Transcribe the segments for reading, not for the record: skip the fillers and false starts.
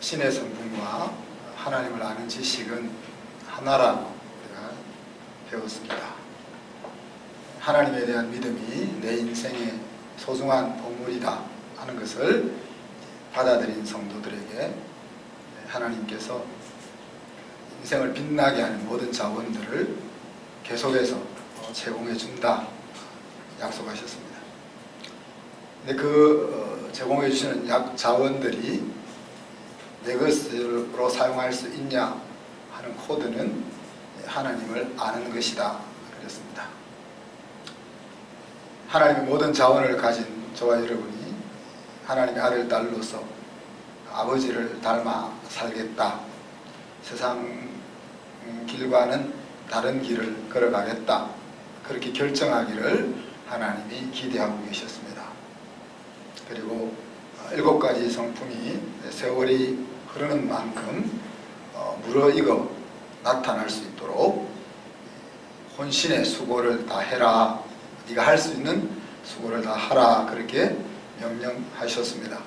신의 성품과 하나님을 아는 지식은 하나라고 우리가 배웠습니다. 하나님에 대한 믿음이 내 인생의 소중한 보물이다 하는 것을 받아들인 성도들에게 하나님께서 인생을 빛나게 하는 모든 자원들을 계속해서 제공해 준다 약속하셨습니다. 근데 그 제공해 주시는 자원들이 내 것으로 사용할 수 있냐 하는 코드는 하나님을 아는 것이다 그랬습니다. 하나님의 모든 자원을 가진 저와 여러분이 하나님의 아들 딸로서 아버지를 닮아 살겠다, 세상 길과는 다른 길을 걸어가겠다, 그렇게 결정하기를 하나님이 기대하고 계셨습니다. 그리고 7가지 성품이 세월이 흐르는 만큼 무르익어 나타날 수 있도록 혼신의 수고를 다 해라, 네가 할 수 있는 수고를 다 하라, 그렇게 명령하셨습니다.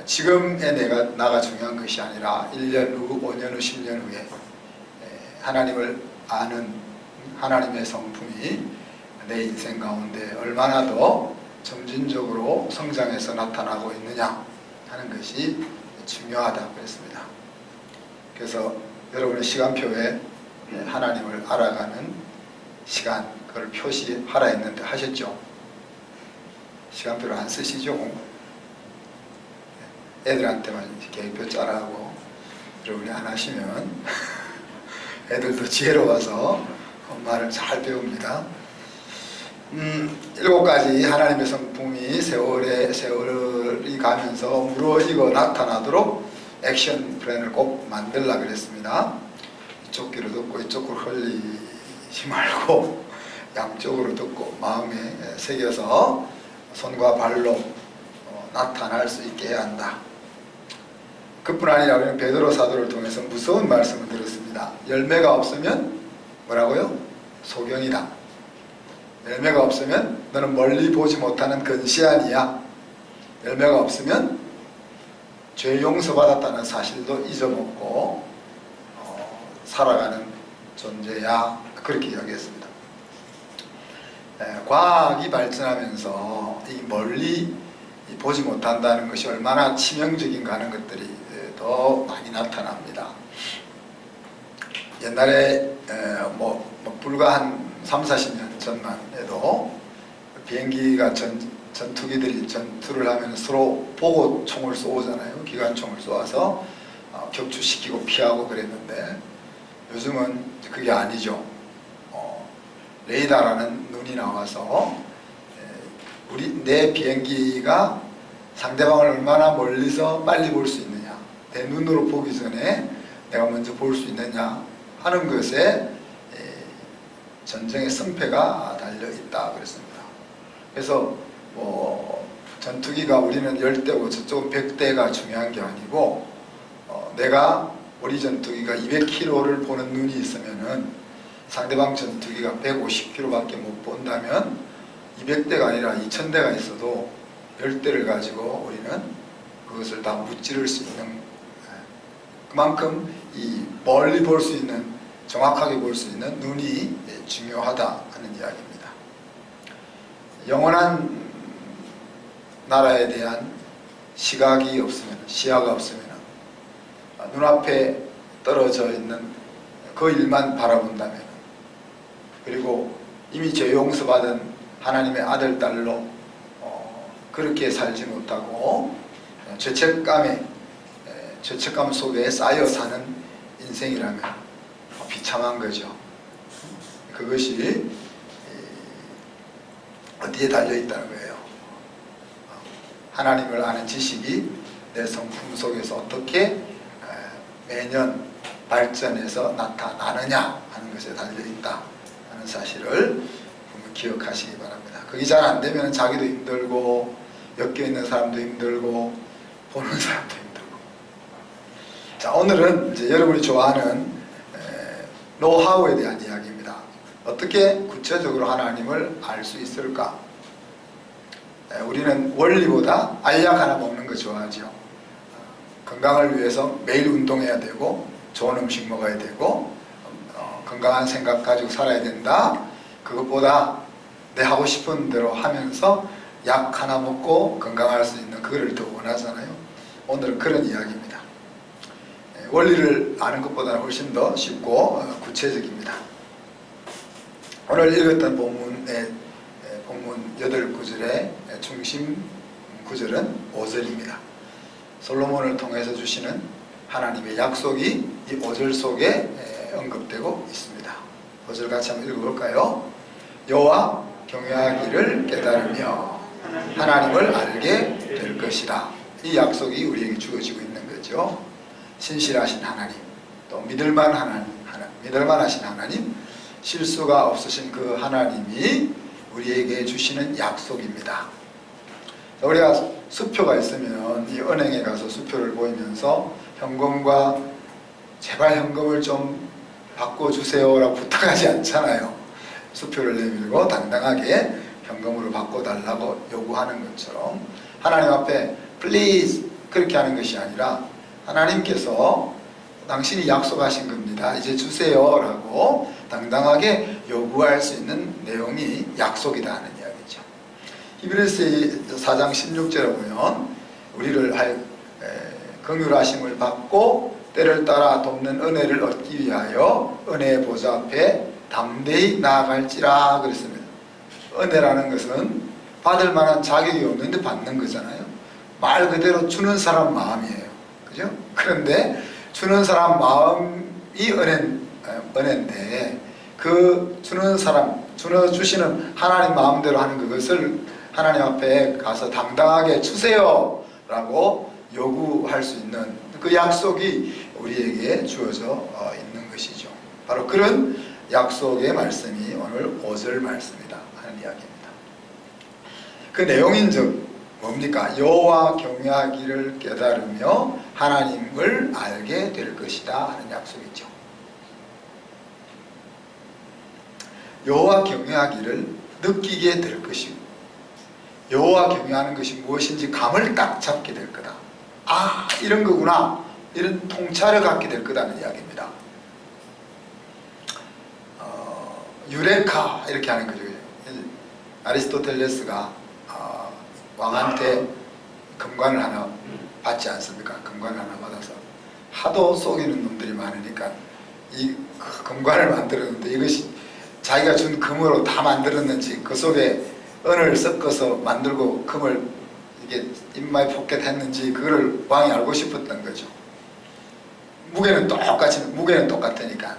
지금의 나가 중요한 것이 아니라 1년 후, 5년 후, 10년 후에 하나님을 아는 하나님의 성품이 내 인생 가운데 얼마나 더 점진적으로 성장해서 나타나고 있느냐 하는 것이 중요하다 그랬습니다. 그래서 여러분의 시간표에 하나님을 알아가는 시간, 그걸 표시하라 했는데 하셨죠? 시간표를 안 쓰시죠? 애들한테만 계획표 짜라고 여러분이 안 하시면 애들도 지혜로워서 말을 잘 배웁니다. 7가지 하나님의 성품이 세월이 가면서 무르익어 나타나도록 액션 플랜을 꼭 만들라 그랬습니다. 이쪽 귀로 듣고 이쪽으로 흘리지 말고 양쪽으로 듣고 마음에 새겨서 손과 발로 나타날 수 있게 해야 한다. 그뿐 아니라 우리는 베드로 사도를 통해서 무서운 말씀을 들었습니다. 열매가 없으면 뭐라고요? 소경이다. 열매가 없으면 너는 멀리 보지 못하는 근시안이야. 열매가 없으면 죄 용서받았다는 사실도 잊어먹고 살아가는 존재야, 그렇게 이야기했습니다. 과학이 발전하면서 이 멀리 보지 못한다는 것이 얼마나 치명적인가 하는 것들이 더 많이 나타납니다. 옛날에 불과 한 30-40년 전만 해도 비행기가 전투기들이 전투를 하면 서로 보고 총을 쏘잖아요. 기관총을 쏘아서 격추시키고 피하고 그랬는데 요즘은 그게 아니죠. 레이더라는 눈이 나와서 내 비행기가 상대방을 얼마나 멀리서 빨리 볼 수 있느냐, 내 눈으로 보기 전에 내가 먼저 볼 수 있느냐 하는 것에 전쟁의 승패가 달려있다 그랬습니다. 그래서 전투기가 우리는 10대고 저쪽은 100대가 중요한 게 아니고 우리 전투기가 200km를 보는 눈이 있으면은 상대방 전투기가 150km밖에 못 본다면 200대가 아니라 2000대가 있어도 10대를 가지고 우리는 그것을 다 무찌를 수 있는, 그만큼 이 멀리 볼 수 있는, 정확하게 볼 수 있는 눈이 중요하다 하는 이야기입니다. 영원한 나라에 대한 시각이 없으면, 시야가 없으면 눈앞에 떨어져 있는 그 일만 바라본다면, 그리고 이미 죄 용서받은 하나님의 아들 딸로 그렇게 살지 못하고 죄책감 속에 쌓여 사는 인생이라면 비참한 거죠. 그것이 어디에 달려있다는 거예요. 하나님을 아는 지식이 내 성품 속에서 어떻게 매년 발전해서 나타나느냐 하는 것에 달려있다 하는 사실을 기억하시기 바랍니다. 그게 잘 안되면 자기도 힘들고 엮여있는 사람도 힘들고 보는 사람도 힘들고. 자, 오늘은 이제 여러분이 좋아하는 노하우에 대한 이야기입니다. 어떻게 구체적으로 하나님을 알 수 있을까? 우리는 원리보다 알약 하나 먹는 거 좋아하죠. 건강을 위해서 매일 운동해야 되고 좋은 음식 먹어야 되고 건강한 생각 가지고 살아야 된다. 그것보다 내 하고 싶은 대로 하면서 약 하나 먹고 건강할 수 있는 그거를 더 원하잖아요. 오늘은 그런 이야기입니다. 원리를 아는 것보다는 훨씬 더 쉽고 구체적입니다. 오늘 읽었던 본문 8구절의 중심 구절은 5절입니다. 솔로몬을 통해서 주시는 하나님의 약속이 이 5절 속에 언급되고 있습니다. 5절 같이 한번 읽어볼까요? 여호와 경외하기를 깨달으며 하나님을 알게 될 것이라. 이 약속이 우리에게 주어지고 있는 거죠. 신실하신 하나님, 또 믿을만하신 하나님, 실수가 없으신 그 하나님이 우리에게 주시는 약속입니다. 우리가 수표가 있으면 이 은행에 가서 수표를 보이면서 현금과 제발 현금을 좀 바꿔주세요라고 부탁하지 않잖아요. 수표를 내밀고 당당하게 현금으로 바꿔달라고 요구하는 것처럼 하나님 앞에 please 그렇게 하는 것이 아니라 하나님께서 당신이 약속하신 겁니다. 이제 주세요 라고 당당하게 요구할 수 있는 내용이 약속이다 하는 이야기죠. 히브리서 4장 16절에 보면 우리를 긍휼하심을 받고 때를 따라 돕는 은혜를 얻기 위하여 은혜의 보좌 앞에 담대히 나아갈지라 그랬습니다. 은혜라는 것은 받을 만한 자격이 없는데 받는 거잖아요. 말 그대로 주는 사람 마음이에요. 그죠? 그런데 주는 사람 마음이 은혜인데 그 주는 사람, 주시는 하나님 마음대로 하는 그것을 하나님 앞에 가서 당당하게 주세요 라고 요구할 수 있는 그 약속이 우리에게 주어져 있는 것이죠. 바로 그런 약속의 말씀이 오늘 5절 말씀이다 하는 이야기입니다. 그 내용인즉 뭡니까? 여호와 경외하기를 깨달으며 하나님을 알게 될 것이다 하는 약속이죠. 여호와 경외하기를 느끼게 될 것이고 여호와 경외하는 것이 무엇인지 감을 딱 잡게 될 거다. 아, 이런 거구나. 이런 통찰을 갖게 될 거다는 이야기입니다. 유레카 이렇게 하는 거죠. 아리스토텔레스가 왕한테 금관을 하나 받지 않습니까? 금관을 하나 받아서 하도 속이는 놈들이 많으니까 이 금관을 만들었는데 이것이 자기가 준 금으로 다 만들었는지 그 속에 은을 섞어서 만들고 금을 이게 입마에 포켓했는지 그거를 왕이 알고 싶었던 거죠. 무게는 똑같으니까.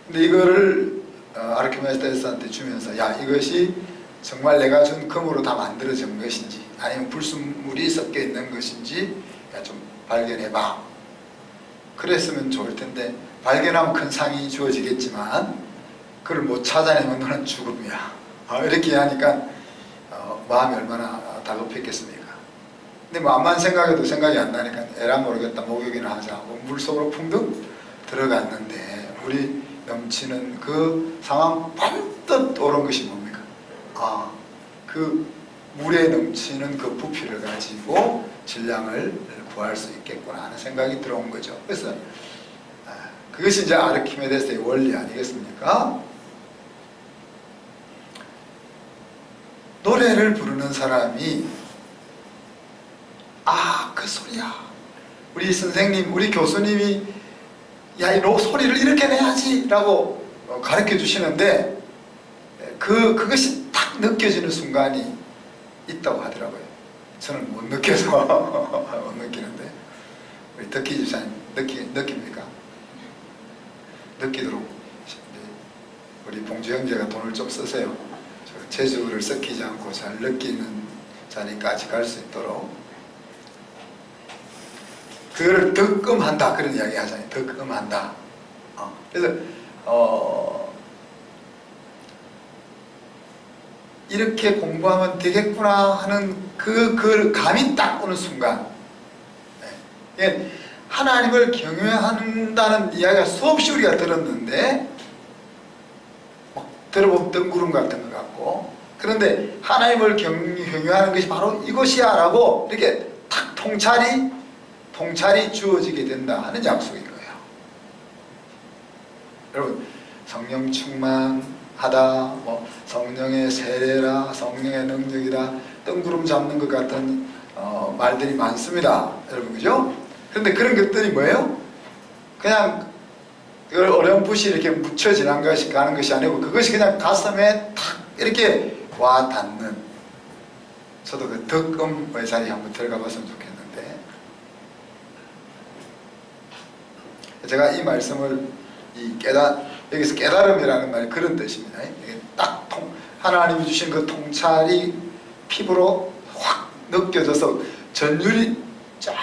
근데 이거를 아르키메데스한테 주면서 야, 이것이 정말 내가 준 금으로 다 만들어진 것인지 아니면 불순물이 섞여 있는 것인지 좀 발견해봐. 그랬으면 좋을 텐데 발견하면 큰 상이 주어지겠지만 그걸 못 찾아내면 너는 죽음이야. 이렇게 하니까 마음이 얼마나 다급했겠습니까? 근데 뭐 암만 생각해도 생각이 안 나니까 에라 모르겠다 목욕이나 하자 하고 물속으로 풍덩 들어갔는데 물이 넘치는 그 상황 번뜩 떠오른 것이 뭡니까? 그 물에 넘치는 그 부피를 가지고 질량을 구할 수 있겠구나 하는 생각이 들어온 거죠. 그래서 그것이 이제 아르키메데스의 원리 아니겠습니까? 노래를 부르는 사람이 그 소리야. 우리 선생님, 우리 교수님이 야, 이 소리를 이렇게 내야지 라고 가르쳐 주시는데 그것이 딱 느껴지는 순간이 있다고 하더라고요. 저는 못 느껴서 못 느끼는데 우리 덕기 집사님 느낍니까? 느끼도록 우리 봉주 형제가 돈을 좀 쓰세요. 재주를 섞이지 않고 잘 느끼는 자리까지 갈 수 있도록 그거를 득음한다 그런 이야기 하잖아요. 득음한다. 그래서 이렇게 공부하면 되겠구나 하는 그 감이 딱 오는 순간 하나님을 경외한다는 이야기가 수없이 우리가 들었는데 들어보면 뜬구름 같은 것 같고 그런데 하나님을 경외하는 것이 바로 이것이야 라고 이렇게 탁 통찰이 통찰이 주어지게 된다 하는 약속인 거예요. 여러분, 성령 충만하다, 뭐 성령의 세례라, 성령의 능력이라, 뜬구름 잡는 것 같은 말들이 많습니다. 여러분, 그죠? 그런데 그런 것들이 뭐예요? 그냥 이걸 어렴풋이 이렇게 묻혀 지나는 것이 가는 것이 아니고, 그것이 그냥 가슴에 탁 이렇게 와 닿는, 저도 그 덕음의 자리에 한번 들어가 봤으면 좋겠는데, 제가 이 말씀을 여기서 깨달음이라는 말이 그런 뜻입니다. 이게 딱 하나님이 주신 그 통찰이 피부로 확 느껴져서 전율이 쫙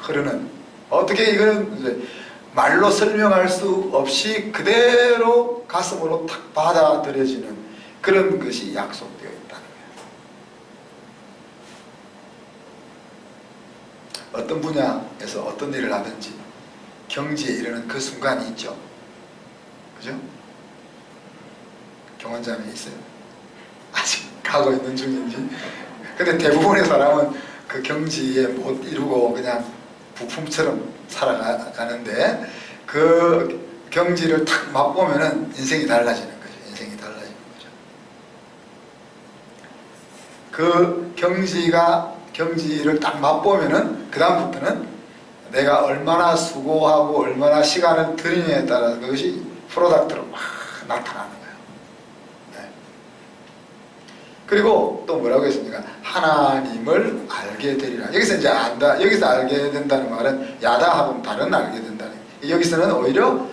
흐르는, 어떻게 이거는 이제 말로 설명할 수 없이 그대로 가슴으로 탁 받아들여지는 그런 것이 약속되어 있다는 거예요. 어떤 분야에서 어떤 일을 하든지 경지에 이르는 그 순간이 있죠. 그죠? 경험자면 있어요? 아직 가고 있는 중인지. 근데 대부분의 사람은 그 경지에 못 이루고 그냥 부품처럼 살아가는데, 그 경지를 탁 맛보면은 인생이 달라지는 거죠. 인생이 달라지는 거죠. 그 경지를 딱 맛보면은 그 다음부터는 내가 얼마나 수고하고 얼마나 시간을 들이느냐에 따라서 그것이 프로덕트로 막 나타나는 거예요. 네. 그리고 또 뭐라고 했습니까? 하나님을 알게 되리라. 여기서 이제 안다, 여기서 알게 된다는 말은 야다하고는 다른 알게 된다는, 여기서는 오히려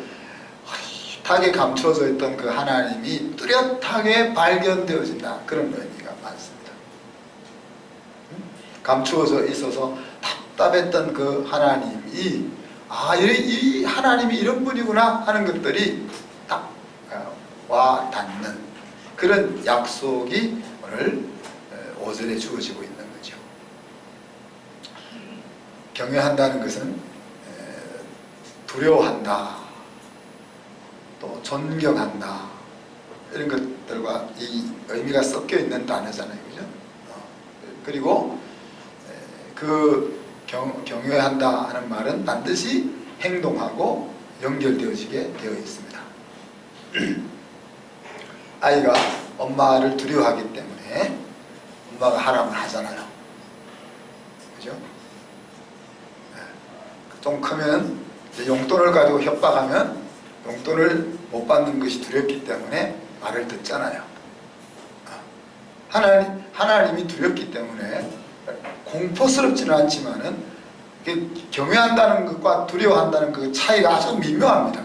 흐릿하게 감추어져 있던 그 하나님이 뚜렷하게 발견되어진다, 그런 의미가 많습니다. 감추어져 있어서 답답했던 그 하나님이, 이 하나님이 이런 분이구나 하는 것들이 딱 와 닿는 그런 약속이 오늘 5절에 주어지고 있는 거죠. 경외한다는 것은 두려워한다, 또 존경한다, 이런 것들과 이 의미가 섞여 있는 단어잖아요. 그죠? 그리고 그 경외한다 하는 말은 반드시 행동하고 연결되어지게 되어 있습니다. 아이가 엄마를 두려워하기 때문에 엄마가 하라면 하잖아요. 그죠? 좀 크면 용돈을 가지고 협박하면 용돈을 못 받는 것이 두렵기 때문에 말을 듣잖아요. 하나님이 두렵기 때문에 공포스럽지는 않지만은 경외한다는 것과 두려워한다는 그 차이가 아주 미묘합니다.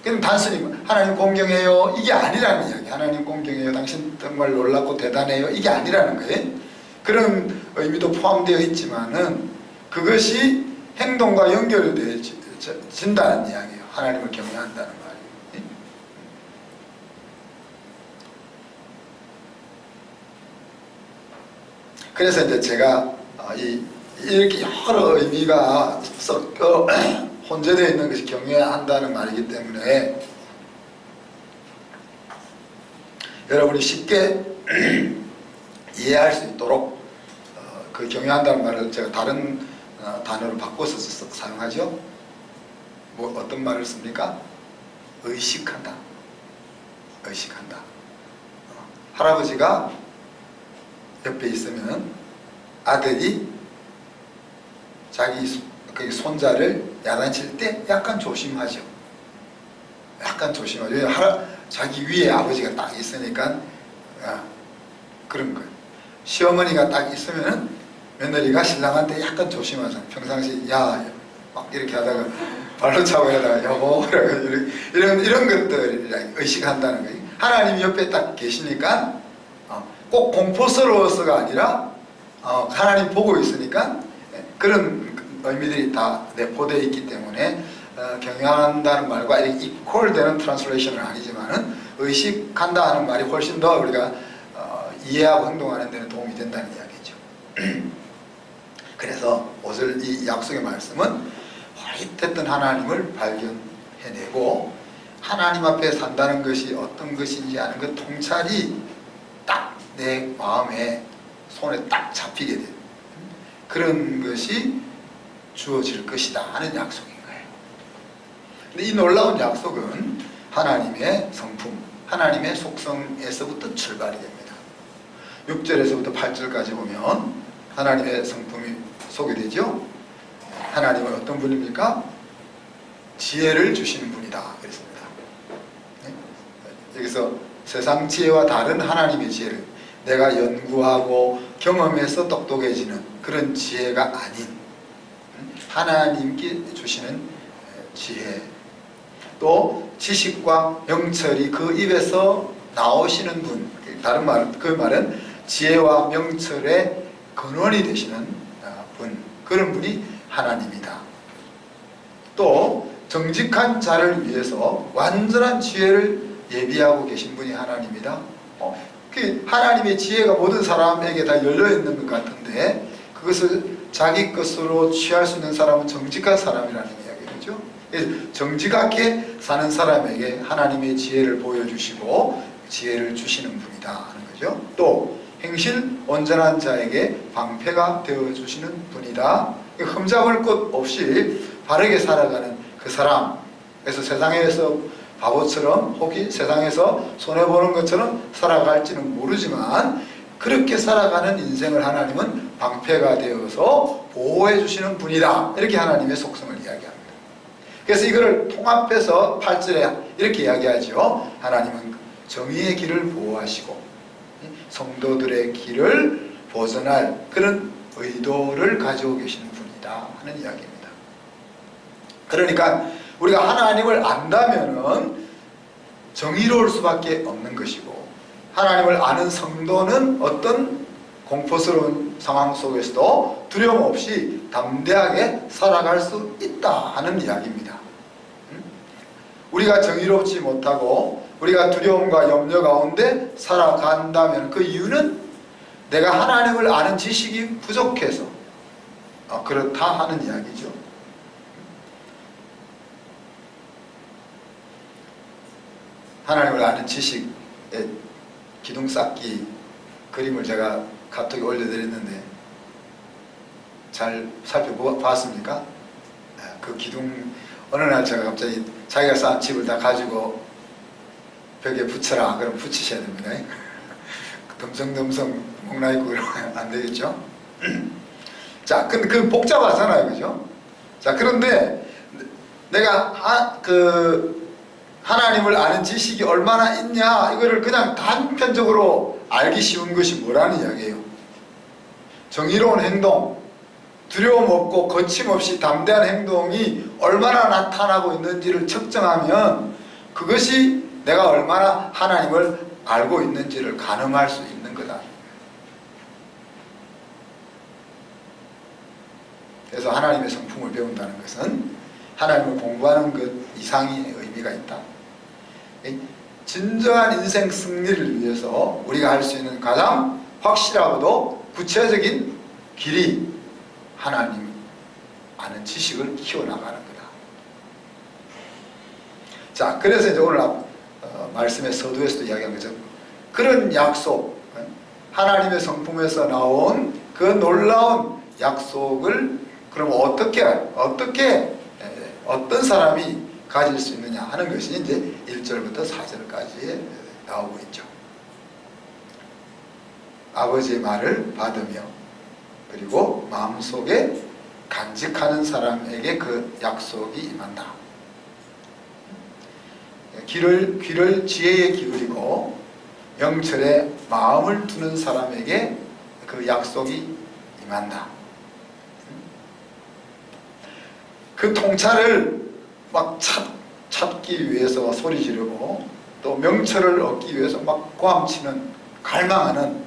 그냥 단순히 하나님 공경해요 이게 아니라는 이야기. 하나님 공경해요, 당신 정말 놀랍고 대단해요 이게 아니라는 거예요. 그런 의미도 포함되어 있지만은 그것이 행동과 연결되어진다는 이야기예요. 하나님을 경외한다는 말이. 그래서 이제 제가 이렇게 여러 의미가 섞여 혼재되어 있는 것이 경외한다는 말이기 때문에 여러분이 쉽게 이해할 수 있도록 그 경외한다는 말을 제가 다른 단어로 바꿔서 사용하죠. 뭐 어떤 말을 씁니까? 의식한다. 의식한다. 할아버지가 옆에 있으면 아들이 자기 그 손자를 야단칠 때 약간 조심하죠. 약간 조심하죠. 자기 위에 아버지가 딱 있으니까 그런 거예요. 시어머니가 딱 있으면 며느리가 신랑한테 약간 조심하잖아요. 평상시 막 이렇게 하다가 발로 차고 이러다가 여보 이런 것들을 의식한다는 거예요. 하나님이 옆에 딱 계시니까 꼭 공포스러워서가 아니라 하나님 보고 있으니까 그런 의미들이 다 내포되어 있기 때문에 경외한다는 말과 이퀄되는 트랜슬레이션은 아니지만은 의식한다 하는 말이 훨씬 더 우리가 이해하고 행동하는 데는 도움이 된다는 이야기죠. 그래서 5절 이 약속의 말씀은 화이트했던 하나님을 발견해내고 하나님 앞에 산다는 것이 어떤 것인지 아는 그 통찰이 딱 내 마음에 손에 딱 잡히게 돼요. 그런 것이 주어질 것이다 하는 약속인 거예요. 근데 이 놀라운 약속은 하나님의 성품, 하나님의 속성에서부터 출발이 됩니다. 6절에서부터 8절까지 보면 하나님의 성품이 소개되죠. 하나님은 어떤 분입니까? 지혜를 주시는 분이다 그랬습니다. 여기서 세상 지혜와 다른 하나님의 지혜를, 내가 연구하고 경험해서 똑똑해지는 그런 지혜가 아닌 하나님께 주시는 지혜, 또 지식과 명철이 그 입에서 나오시는 분, 다른 말은, 그 말은 지혜와 명철의 근원이 되시는 분, 그런 분이 하나님이다. 또 정직한 자를 위해서 완전한 지혜를 예비하고 계신 분이 하나님이다. 하나님의 지혜가 모든 사람에게 다 열려있는 것 같은데 그것을 자기 것으로 취할 수 있는 사람은 정직한 사람이라는 이야기죠. 그래서 정직하게 사는 사람에게 하나님의 지혜를 보여주시고 지혜를 주시는 분이다 하는 거죠. 또 행실 온전한 자에게 방패가 되어주시는 분이다. 흠잡을 것 없이 바르게 살아가는 그 사람, 그래서 세상에서 바보처럼 혹이 세상에서 손해보는 것처럼 살아갈지는 모르지만 그렇게 살아가는 인생을 하나님은 방패가 되어서 보호해 주시는 분이다. 이렇게 하나님의 속성을 이야기합니다. 그래서 이거를 통합해서 8절에 이렇게 이야기하죠. 하나님은 정의의 길을 보호하시고 성도들의 길을 보존할 그런 의도를 가지고 계시는 분이다 하는 이야기입니다. 그러니까 우리가 하나님을 안다면은 정의로울 수밖에 없는 것이고, 하나님을 아는 성도는 어떤 공포스러운 상황 속에서도 두려움 없이 담대하게 살아갈 수 있다 하는 이야기입니다. 우리가 정의롭지 못하고 우리가 두려움과 염려 가운데 살아간다면 그 이유는 내가 하나님을 아는 지식이 부족해서 그렇다 하는 이야기죠. 하나님을 아는 지식의 기둥 쌓기 그림을 제가 카톡에 올려드렸는데 잘 살펴봤습니까? 그 기둥, 어느 날 제가 갑자기 자기가 쌓은 집을 다 가지고 벽에 붙여라 그럼 붙이셔야 됩니다. 덤성덤성 목나 있고 그러면 안 되겠죠? 자, 근데 그 복잡하잖아요, 그죠? 자, 그런데 내가 하나님을 아는 지식이 얼마나 있냐, 이거를 그냥 단편적으로 알기 쉬운 것이 뭐라는 이야기예요. 정의로운 행동, 두려움 없고 거침없이 담대한 행동이 얼마나 나타나고 있는지를 측정하면 그것이 내가 얼마나 하나님을 알고 있는지를 가늠할 수 있는 거다. 그래서 하나님의 성품을 배운다는 것은 하나님을 공부하는 것 이상의 의미가 있다. 진정한 인생 승리를 위해서 우리가 할 수 있는 가장 확실하고도 구체적인 길이 하나님 아는 지식을 키워나가는 거다. 자, 그래서 이제 오늘 말씀의 서두에서도 이야기한 거죠. 그런 약속, 하나님의 성품에서 나온 그 놀라운 약속을 그럼 어떤 사람이 가질 수 있느냐 하는 것이 이제 1절부터 4절까지 나오고 있죠. 아버지의 말을 받으며 그리고 마음속에 간직하는 사람에게 그 약속이 임한다. 귀를 지혜에 기울이고 명철에 마음을 두는 사람에게 그 약속이 임한다. 그 통찰을 막 찾기 위해서 소리 지르고 또 명철을 얻기 위해서 막 고함치는, 갈망하는,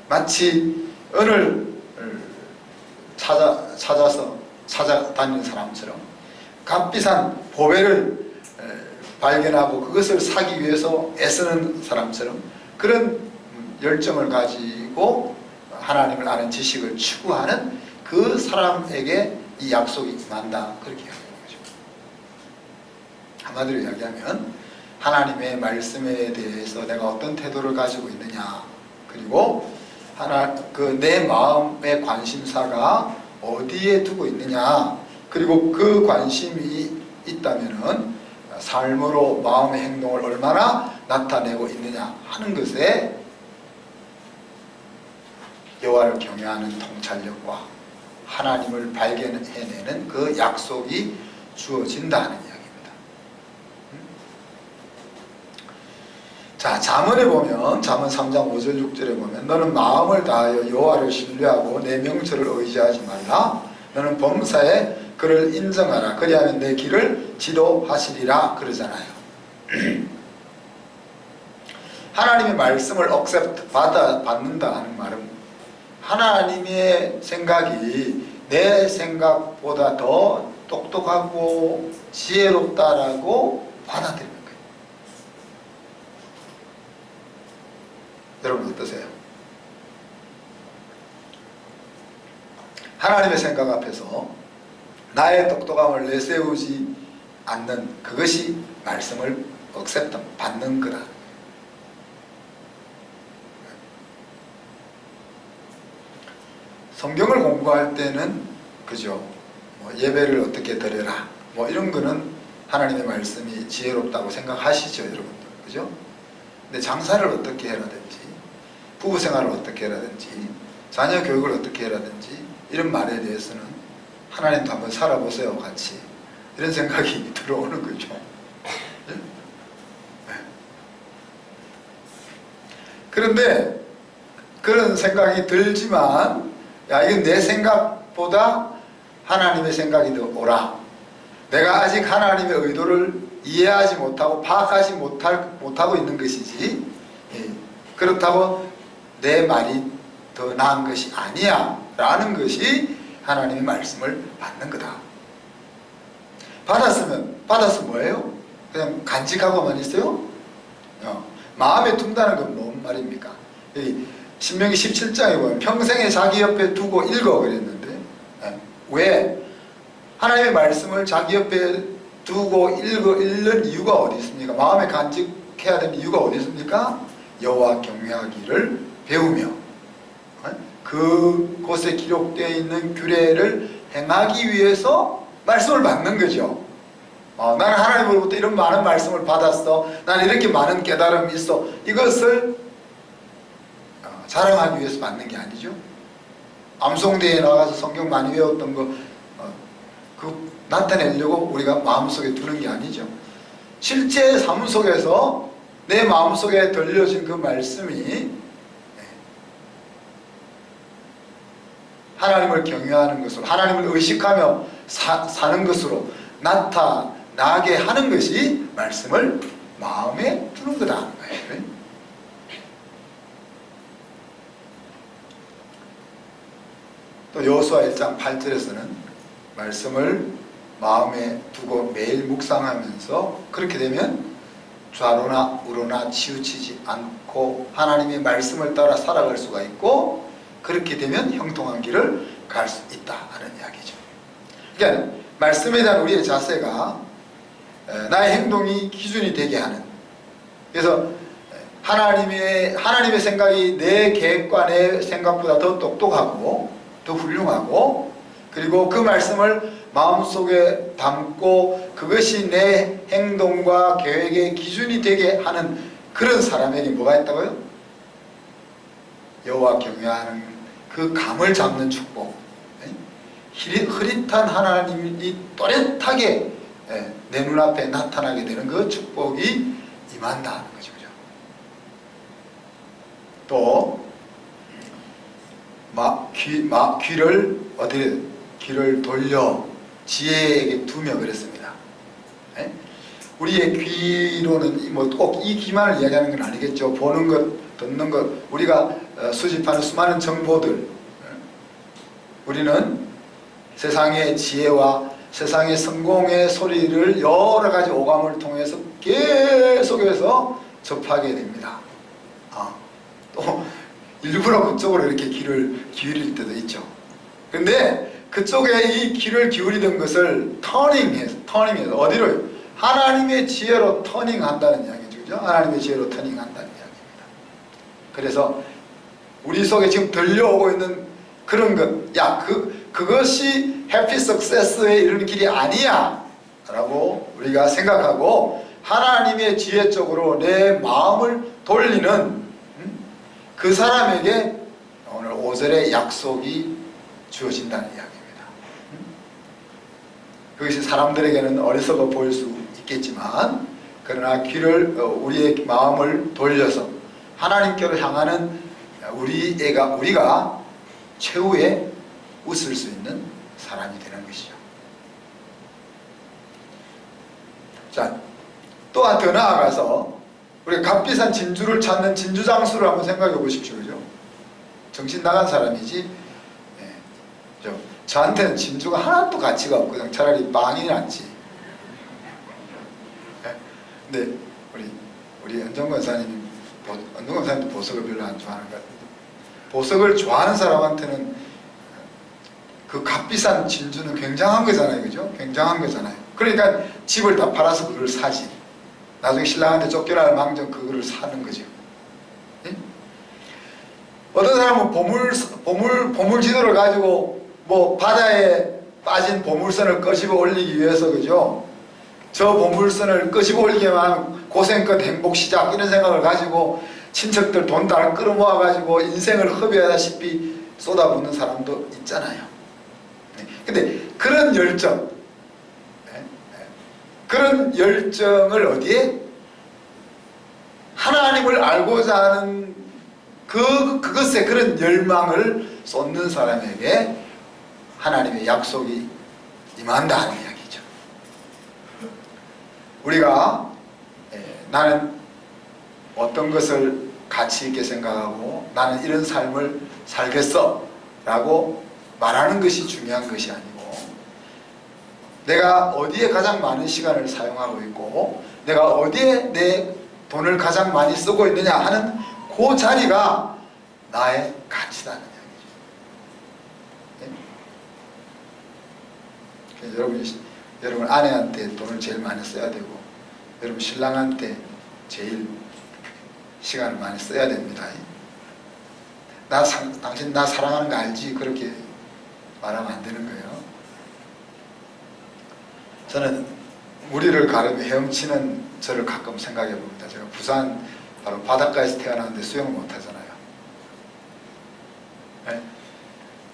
마치 은을 찾아서 찾아다니는 사람처럼 값비싼 보배를 발견하고 그것을 사기 위해서 애쓰는 사람처럼 그런 열정을 가지고 하나님을 아는 지식을 추구하는 그 사람에게 이 약속이 임한다, 그렇게 이야기하는 거죠. 한마디로 이야기하면 하나님의 말씀에 대해서 내가 어떤 태도를 가지고 있느냐, 그리고 내 마음의 관심사가 어디에 두고 있느냐, 그리고 그 관심이 있다면은 삶으로 마음의 행동을 얼마나 나타내고 있느냐 하는 것에 여호와를 경외하는 통찰력과 하나님을 발견해내는 그 약속이 주어진다는 이야기입니다. 자, 잠언에 보면, 잠언 3장 5절 6절에 보면, 너는 마음을 다하여 여호와를 신뢰하고 내 명철을 의지하지 말라. 너는 범사에 그를 인정하라. 그리하면 내 길을 지도하시리라 그러잖아요. 하나님의 말씀을 받는다 하는 말은 하나님의 생각이 내 생각보다 더 똑똑하고 지혜롭다라고 받아들이는 거예요. 여러분 어떠세요? 하나님의 생각 앞에서 나의 똑똑함을 내세우지 않는 그것이 말씀을 받는 거다. 성경을 공부할 때는 그죠? 예배를 어떻게 드려라 이런 거는 하나님의 말씀이 지혜롭다고 생각하시죠, 여러분들, 그죠? 근데 장사를 어떻게 해라든지, 부부 생활을 어떻게 해라든지, 자녀 교육을 어떻게 해라든지 이런 말에 대해서는 하나님도 한번 살아보세요, 같이, 이런 생각이 들어오는 거죠. 네? 그런데 그런 생각이 들지만, 야, 이건 내 생각보다 하나님의 생각이 더 옳아. 내가 아직 하나님의 의도를 이해하지 못하고 파악하지 못하고 있는 것이지, 그렇다고 내 말이 더 나은 것이 아니야 라는 것이 하나님의 말씀을 받는 거다. 받았으면 뭐예요? 그냥 간직하고만 있어요? 마음에 둔다는 건 뭔 말입니까? 신명기 17장에 보면 평생에 자기 옆에 두고 읽어 그랬는데, 왜? 하나님의 말씀을 자기 옆에 두고 읽는 이유가 어디 있습니까? 마음에 간직해야 되는 이유가 어디 있습니까? 여호와 경외하기를 배우며 그곳에 기록되어 있는 규례를 행하기 위해서 말씀을 받는 거죠. 나는 하나님으로부터 이런 많은 말씀을 받았어, 나는 이렇게 많은 깨달음이 있어, 이것을 자랑하기 위해서 받는 게 아니죠. 암송대에 나가서 성경 많이 외웠던 거 나타내려고 우리가 마음속에 두는 게 아니죠. 실제 삶 속에서 내 마음속에 들려진 그 말씀이 하나님을 경외하는 것으로, 하나님을 의식하며 사는 것으로 나타나게 하는 것이 말씀을 마음에 두는 거다 하는 거예요. 또 여호수아 1장 8절에서는 말씀을 마음에 두고 매일 묵상하면서 그렇게 되면 좌로나 우로나 치우치지 않고 하나님의 말씀을 따라 살아갈 수가 있고, 그렇게 되면 형통한 길을 갈 수 있다 하는 이야기죠. 그러니까 말씀에 대한 우리의 자세가 나의 행동이 기준이 되게 하는, 그래서 하나님의 생각이 내 계획과 내 생각보다 더 똑똑하고 더 훌륭하고, 그리고 그 말씀을 마음속에 담고 그것이 내 행동과 계획의 기준이 되게 하는 그런 사람에게 뭐가 있다고요? 여호와 경외하는 그 감을 잡는 축복, 흐릿한 하나님이 또렷하게 내 눈앞에 나타나게 되는 그 축복이 임한다는 거죠. 또 귀를 돌려 지혜에게 두며 그랬습니다. 우리의 귀로는 꼭 이 귀만을 이야기하는 건 아니겠죠. 보는 것, 듣는 것, 우리가 수집하는 수많은 정보들, 우리는 세상의 지혜와 세상의 성공의 소리를 여러 가지 오감을 통해서 계속해서 접하게 됩니다. 또 일부러 그쪽으로 이렇게 귀를 기울일 때도 있죠. 근데 그쪽에 이 귀를 기울이던 것을 터닝해서 어디로? 하나님의 지혜로 터닝한다는 이야기죠. 그죠? 하나님의 지혜로 터닝한다는 이야기입니다. 그래서 우리 속에 지금 들려오고 있는 그런 것, 야, 그것이 해피 석세스에 이르는 길이 아니야 라고 우리가 생각하고 하나님의 지혜 쪽으로 내 마음을 돌리는 그 사람에게 오늘 5절의 약속이 주어진다는 이야기입니다. 그것이 사람들에게는 어리석어 보일 수 있겠지만 그러나 우리의 마음을 돌려서 하나님께로 향하는 우리가 최후에 웃을 수 있는 사람이 되는 것이죠. 자, 또한 더 나아가서 우리가 값비싼 진주를 찾는 진주장수를 한번 생각해 보십시오. 그죠? 정신 나간 사람이지. 저한테는 진주가 하나도 가치가 없거든. 차라리 빵이 낫지. 근데 우리 은정 권사님도 보석을 별로 안 좋아하는 것 같은데, 보석을 좋아하는 사람한테는 그 값비싼 진주는 굉장한 거잖아요. 그죠? 굉장한 거잖아요. 그러니까 집을 다 팔아서 그걸 사지. 나중에 신랑한테 쫓겨날 망정 그거를 사는 거죠. 예? 어떤 사람은 보물지도를 가지고 뭐 바다에 빠진 보물선을 끄집어 올리기 위해서, 그죠? 저 보물선을 끄집어 올리기만 고생끝 행복 시작 이런 생각을 가지고 친척들 돈 다 끌어모아 가지고 인생을 허비하다시피 쏟아붓는 사람도 있잖아요. 근데 그런 열정, 그런 열정을 어디에? 하나님을 알고자 하는 그것에 그런 열망을 쏟는 사람에게 하나님의 약속이 임한다는 이야기죠. 우리가 나는 어떤 것을 가치 있게 생각하고 나는 이런 삶을 살겠어 라고 말하는 것이 중요한 것이 아니고, 내가 어디에 가장 많은 시간을 사용하고 있고 내가 어디에 내 돈을 가장 많이 쓰고 있느냐 하는 그 자리가 나의 가치라는 이야기죠. 여러분 아내한테 돈을 제일 많이 써야 되고 여러분 신랑한테 제일 시간을 많이 써야 됩니다. 당신 나 사랑하는 거 알지? 그렇게 말하면 안 되는 거예요. 저는 무리를 가르며 헤엄치는 저를 가끔 생각해 봅니다. 제가 부산 바로 바닷가에서 태어났는데 수영을 못 하잖아요. 네?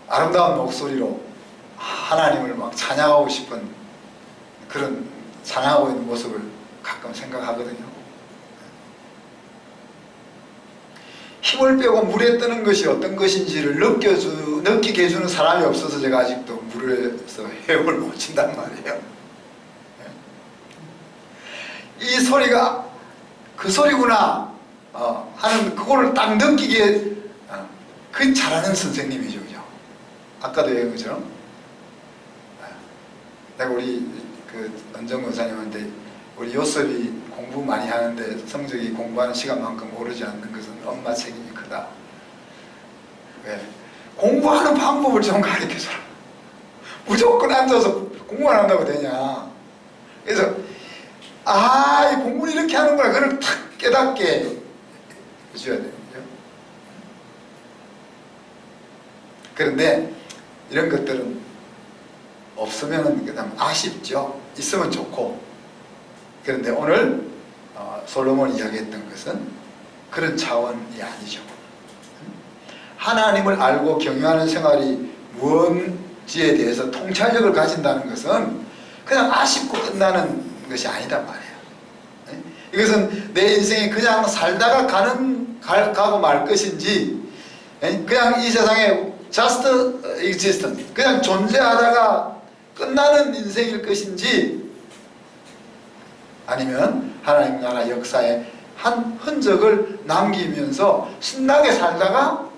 아름다운 목소리로 하나님을 막 찬양하고 싶은 그런 찬양하고 있는 모습을 가끔 생각하거든요. 힘을 빼고 물에 뜨는 것이 어떤 것인지를 느끼게 해주는 사람이 없어서 제가 아직도 물에서 헤엄을 못 친단 말이에요. 이 소리가 그 소리구나 하는 그거를 딱 느끼게 그 잘하는 선생님이죠. 그죠? 아까도 얘기한 것처럼 내가 우리 그 은정 권사님한테 우리 요셉이 공부 많이 하는데 성적이 공부하는 시간만큼 오르지 않는 것은 엄마 책임이 크다. 왜? 공부하는 방법을 좀 가르쳐줘라. 무조건 앉아서 공부만 한다고 되냐. 그래서 이 공부를 이렇게 하는구나. 그걸 탁 깨닫게 해줘야 되는데요. 그런데 이런 것들은 없으면 그냥 아쉽죠. 있으면 좋고. 그런데 오늘 솔로몬이 이야기했던 것은 그런 차원이 아니죠. 하나님을 알고 경유하는 생활이 무엇인지에 대해서 통찰력을 가진다는 것은 그냥 아쉽고 끝나는 것이 아니단 말이에요. 이것은 내 인생이 그냥 살다가 가고 말 것인지, 그냥 이 세상에 just existence, 그냥 존재하다가 끝나는 인생일 것인지, 아니면 하나님 나라 역사에 한 흔적을 남기면서 신나게 살다가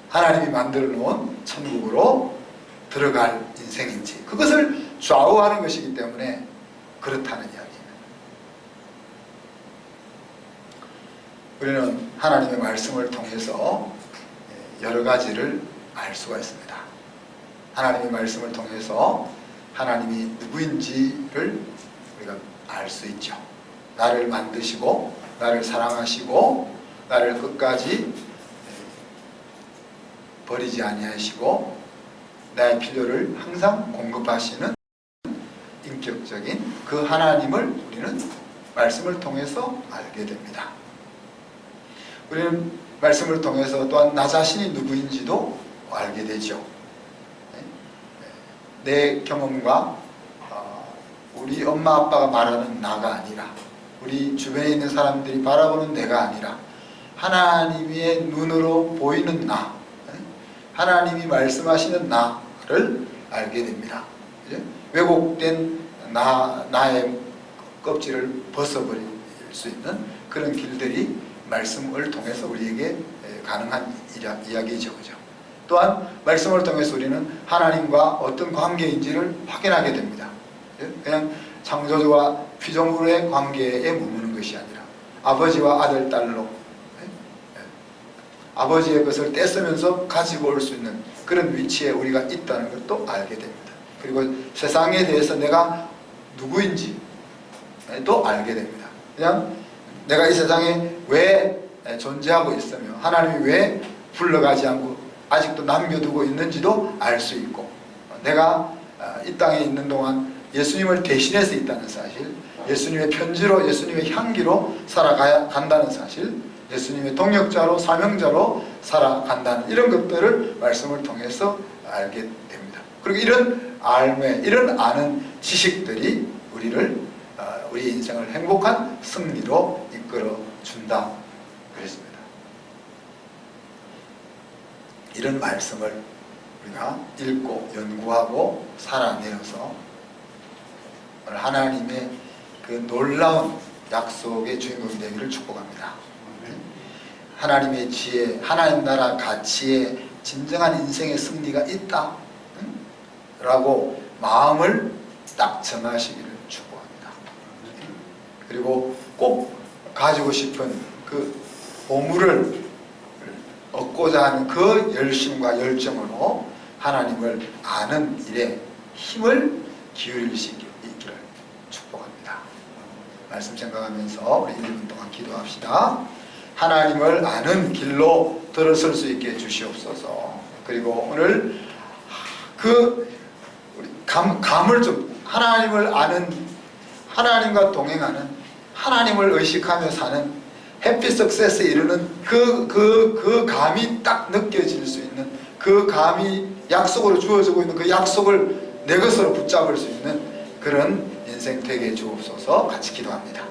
하나님이 만들어 놓은 천국으로 들어갈 인생인지, 그것을 좌우하는 것이기 때문에 그렇다는 이야기입니다. 우리는 하나님의 말씀을 통해서 여러 가지를 알 수가 있습니다. 하나님의 말씀을 통해서 하나님이 누구인지를 우리가 알 수 있죠. 나를 만드시고 나를 사랑하시고 나를 끝까지 버리지 아니하시고 나의 필요를 항상 공급하시는 인격적인 그 하나님을 우리는 말씀을 통해서 알게 됩니다. 우리는 말씀을 통해서 또한 나 자신이 누구인지도 알게 되죠. 내 경험과 우리 엄마 아빠가 말하는 나가 아니라, 우리 주변에 있는 사람들이 바라보는 내가 아니라 하나님의 눈으로 보이는 나, 하나님이 말씀하시는 나를 알게 됩니다. 왜곡된 나의 껍질을 벗어버릴 수 있는 그런 길들이 말씀을 통해서 우리에게 가능한 이야기죠. 그죠? 또한 말씀을 통해서 우리는 하나님과 어떤 관계인지를 확인하게 됩니다. 그냥 창조주와 피조물의 관계에 머무는 것이 아니라 아버지와 아들, 딸로 아버지의 것을 떼쓰면서 가지고 올 수 있는 그런 위치에 우리가 있다는 것도 알게 됩니다. 그리고 세상에 대해서 내가 누구인지 또 알게 됩니다. 그냥 내가 이 세상에 왜 존재하고 있으며 하나님이 왜 불러가지 않고 아직도 남겨두고 있는지도 알 수 있고, 내가 이 땅에 있는 동안 예수님을 대신해서 있다는 사실, 예수님의 편지로 예수님의 향기로 살아간다는 사실, 예수님의 동역자로 사명자로 살아간다는 이런 것들을 말씀을 통해서 알게 됩니다. 그리고 이런 알매, 이런 아는 지식들이 우리 인생을 행복한 승리로 이끌어 준다 그랬습니다. 이런 말씀을 우리가 읽고 연구하고 살아내어서 하나님의 그 놀라운 약속의 주인공이 되기를 축복합니다. 하나님의 지혜, 하나님 나라 가치에 진정한 인생의 승리가 있다 라고 마음을 딱 정하시기를 축복합니다. 그리고 꼭 가지고 싶은 그 보물을 얻고자 하는 그 열심과 열정으로 하나님을 아는 일에 힘을 기울일 수 있기를 축복합니다. 말씀 생각하면서 우리 1분 동안 기도합시다. 하나님을 아는 길로 들어설 수 있게 주시옵소서. 그리고 오늘 우리 감을 좀, 하나님을 아는, 하나님과 동행하는, 하나님을 의식하며 사는 해피 석세스에 이르는 그 감이 딱 느껴질 수 있는, 그 감이 약속으로 주어지고 있는 그 약속을 내 것으로 붙잡을 수 있는 그런 인생 되게 주옵소서. 같이 기도합니다.